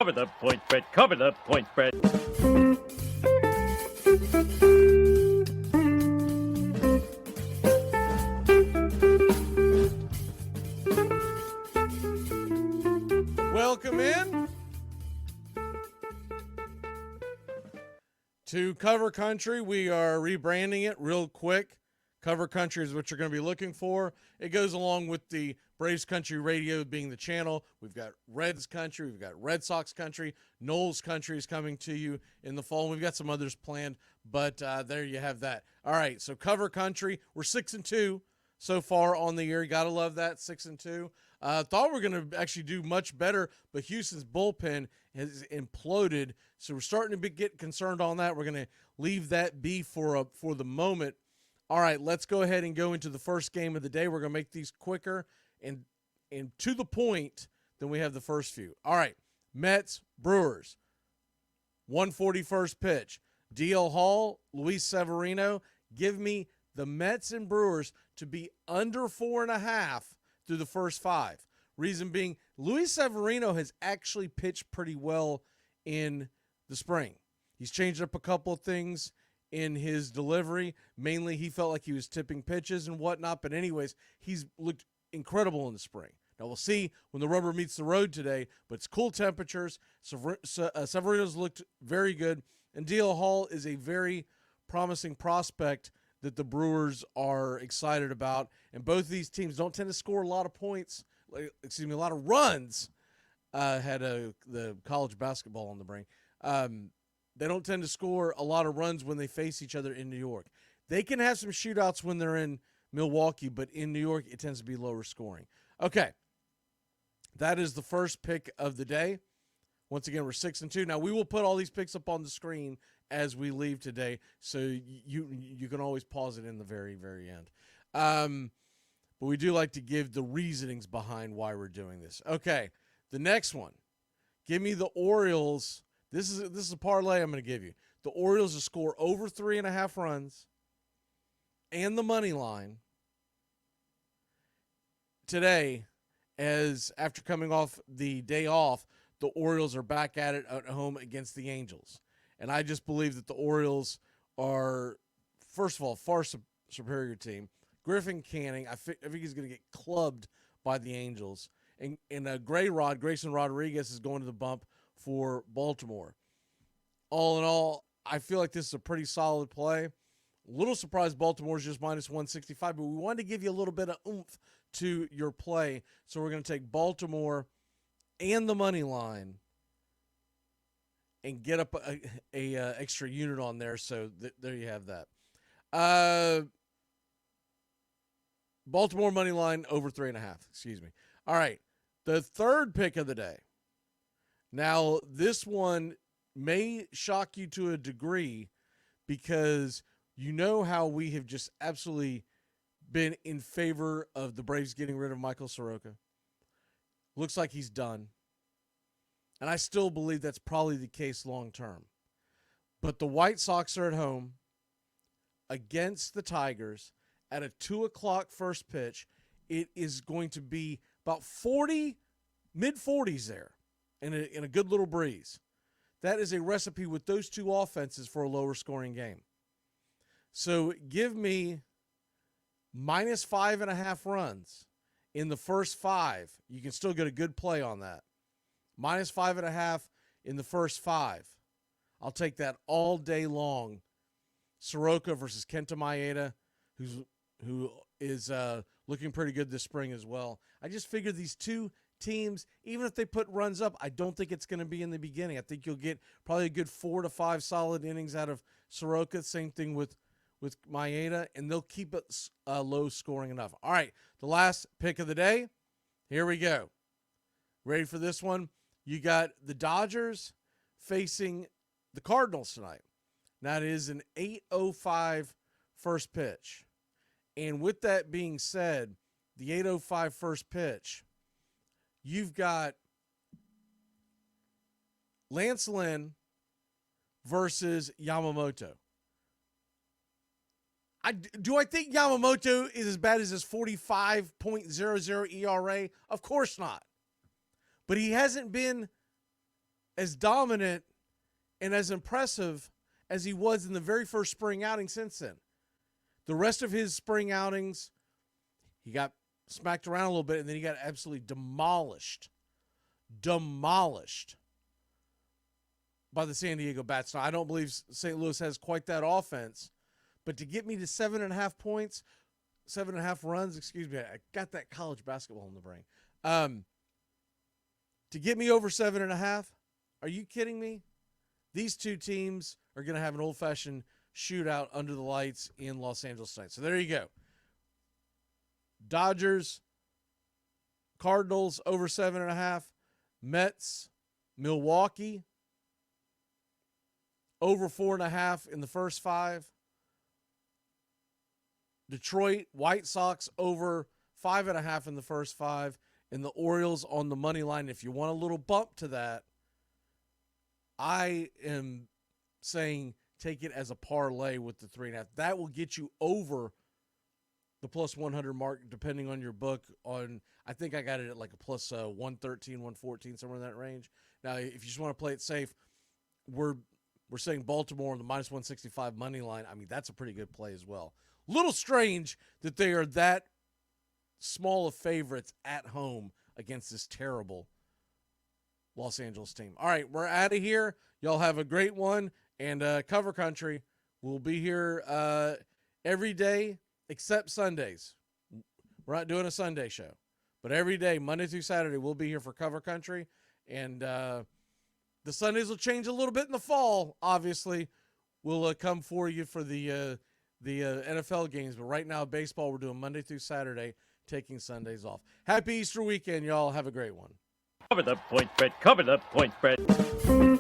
Cover the point spread. Cover the point spread. Welcome in to Cover Country. We are rebranding it real quick. Cover Country is what you're going to be looking for. It goes along with the Braves Country Radio being the channel. We've got Reds Country. We've got Redsox Country. Noles Country is coming to you in the fall. We've got some others planned, but there you have that. All right, so Cover Country. We're 6-2 so far on the year. You got to love that, 6-2. Thought we were going to actually do much better, but Houston's bullpen has imploded, so we're starting to get concerned on that. We're going to leave that be for the moment. All right, let's go ahead and go into the first game of the day. We're going to make these quicker and to the point than we have the first few. All right, Mets, Brewers, 140 first pitch. DL Hall, Luis Severino. Give me the Mets and Brewers to be under 4.5 through the first 5. Reason being, Luis Severino has actually pitched pretty well in the spring. He's changed up a couple of things in his delivery. Mainly, he felt like he was tipping pitches and whatnot. But anyways, he's looked incredible in the spring. Now, we'll see when the rubber meets the road today, but it's cool temperatures. Severino's looked very good. And DL Hall is a very promising prospect that the Brewers are excited about. And both of these teams don't tend to score a lot of points, a lot of runs. Had the college basketball on the brain. They don't tend to score a lot of runs when they face each other in New York. They can have some shootouts when they're in Milwaukee, but in New York, it tends to be lower scoring. Okay, that is the first pick of the day. Once again, we're 6-2. Now, we will put all these picks up on the screen as we leave today, so you can always pause it in the very, very end. But we do like to give the reasonings behind why we're doing this. Okay, the next one. Give me the Orioles. This is a parlay I'm going to give you. The Orioles to score over 3.5 runs and the money line today, as after coming off the day off, the Orioles are back at it at home against the Angels. And I just believe that the Orioles are, first of all, far superior team. Griffin Canning, I think he's going to get clubbed by the Angels. And Grayson Rodriguez is going to the bump for Baltimore. All in all, I feel like this is a pretty solid play. A little surprised Baltimore's just minus 165, but we wanted to give you a little bit of oomph to your play. So we're going to take Baltimore and the money line and get up a extra unit on there. So there you have that. Baltimore money line over 3.5. Excuse me. All right. The third pick of the day. Now, this one may shock you to a degree because you know how we have just absolutely been in favor of the Braves getting rid of Michael Soroka. Looks like he's done. And I still believe that's probably the case long term. But the White Sox are at home against the Tigers at a 2 o'clock first pitch. It is going to be about 40, mid-40s there. In a good little breeze. That is a recipe with those two offenses for a lower scoring game. So give me minus 5.5 runs in the first 5. You can still get a good play on that. Minus 5.5 in the first 5. I'll take that all day long. Soroka versus Kenta Maeda, who is looking pretty good this spring as well. I just figured these two teams, even if they put runs up, I don't think it's going to be in the beginning. I think you'll get probably a good 4 to 5 solid innings out of Soroka. Same thing with Maeda, and they'll keep it low scoring enough. All right, the last pick of the day. Here we go. Ready for this one? You got the Dodgers facing the Cardinals tonight. Now it is an 8:05 first pitch. And with that being said, the 8:05 first pitch, you've got Lance Lynn versus Yamamoto. Do I think Yamamoto is as bad as his 45.00 ERA? Of course not. But he hasn't been as dominant and as impressive as he was in the very first spring outing since then. The rest of his spring outings, he got smacked around a little bit, and then he got absolutely demolished by the San Diego Bats. Now, I don't believe St. Louis has quite that offense, but to get me to 7.5 points, 7.5 runs, excuse me, I got that college basketball in the brain. To get me over 7.5, are you kidding me? These two teams are going to have an old-fashioned shootout under the lights in Los Angeles tonight. So there you go. Dodgers, Cardinals over 7.5. Mets, Milwaukee over 4.5 in the first 5. Detroit, White Sox over 5.5 in the first 5. And the Orioles on the money line. If you want a little bump to that, I am saying take it as a parlay with the 3.5. That will get you over the plus 100 mark, depending on your book. I think I got it at like a plus 113, 114, somewhere in that range. Now, if you just want to play it safe, we're saying Baltimore on the minus 165 money line. I mean, that's a pretty good play as well. Little strange that they are that small of favorites at home against this terrible Los Angeles team. All right, we're out of here. Y'all have a great one. And Cover Country will be here every day except Sundays. We're not doing a Sunday show. But every day, Monday through Saturday, we'll be here for Cover Country. And the Sundays will change a little bit in the fall, obviously. We'll come for you for the NFL games. But right now, baseball, we're doing Monday through Saturday, taking Sundays off. Happy Easter weekend, y'all. Have a great one. Cover the point spread. Cover the point spread.